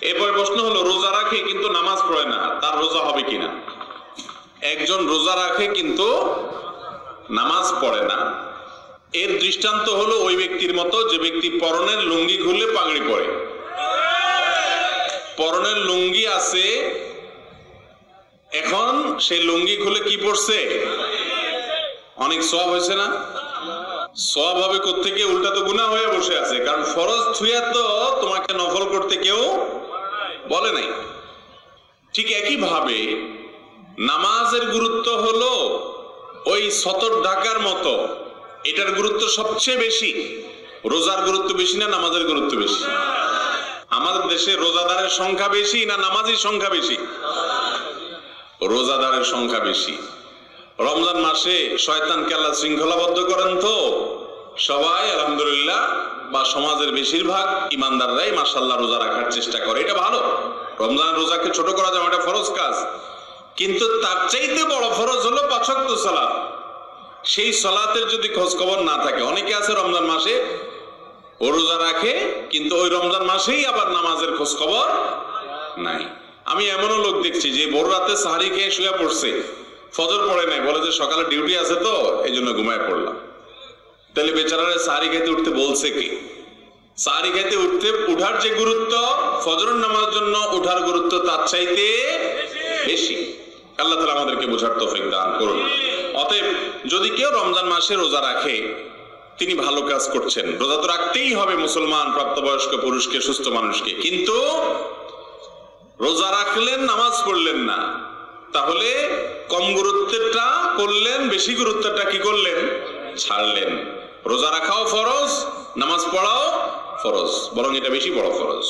এরপর প্রশ্ন হলো, রোজা রাখে কিন্তু নামাজ পড়ে না, তার রোজা হবে কিনা? একজন রোজা রাখে কিন্তু নামাজ পড়ে না, এর দৃষ্টান্ত হলো ওই ব্যক্তির মতো যে ব্যক্তি পরনের লুঙ্গি খুলে পাগড়ি পরে। পরনের লুঙ্গি আছে, এখন সেই লুঙ্গি খুলে কি পড়ছে? অনেক সওয়াব হয়েছে না? সওয়াব হবে কোত্থেকে? উল্টা তো গুনাহ হয়ে বসে আছে, কারণ ফরজ ছুঁয়া তো তোমাকে নফল করতে কেউ বলে নাই। ঠিক একই ভাবে নামাজের গুরুত্ব হলো ওই সতর ঢাকার মতো, এটার গুরুত্ব সবচেয়ে বেশি। রোজার গুরুত্ব বেশি না নামাজের গুরুত্ব বেশি? আমাদের দেশে রোজাদারের সংখ্যা বেশি না নামাজির সংখ্যা বেশি? রোজাদারের সংখ্যা বেশি। রমজান মাসে শয়তানকে আল্লাহ শৃঙ্খলাবদ্ধ করেন তো সবাই আলহামদুলিল্লাহ, বা সমাজের বেশিরভাগ ইমানদাররাই মাশাআল্লাহ রোজা রাখার চেষ্টা করে, এটা ভালো। রমজান রোজাকে ছোট করা যাবে, এটা ফরজ কাজ, কিন্তু তার চাইতে বড় ফরজ হলো 5 ওয়াক্ত সালাত। সেই সালাতের যদি খোঁজ খবর না থাকে, অনেকে আছে রমজান মাসে ও রোজা রাখে কিন্তু ওই রমজান মাসেই আবার নামাজের খোঁজ খবর নাই। আমি এমনও লোক দেখছি যে ভোর রাতে সাহারি খেয়ে শুয়ে পড়ছে, ফজর পড়ে নাই, বলে যে সকালে ডিউটি আছে তো এই জন্য ঘুমায় পড়লাম। তাহলে বেচারারে সাহারি খাইতে উঠতে বলছে কে? সাহারি খাইতে উঠার যে গুরুত্ব, ফজরের নামাজের জন্য উঠার গুরুত্ব তার চাইতে বেশি। আল্লাহ তাআলা আমাদেরকে বোঝার তৌফিক দান করুন। অতএব যদি কেউ রমজান মাসে রোজা রাখে তিনি ভালো কাজ করছেন। রোজা তো রাখতেই হবে মুসলমান প্রাপ্তবয়স্ক পুরুষকে, সুস্থ মানুষকে, কিন্তু রোজা রাখলেন নামাজ পড়লেন না, তাহলে কম গুরুত্বটা করলেন, বেশি গুরুত্বটা কি করলেন? ছাড়লেন। রোজা রাখাও ফরজ, নামাজ পড়াও ফরজ, বরং এটা বেশি বড় ফরজ।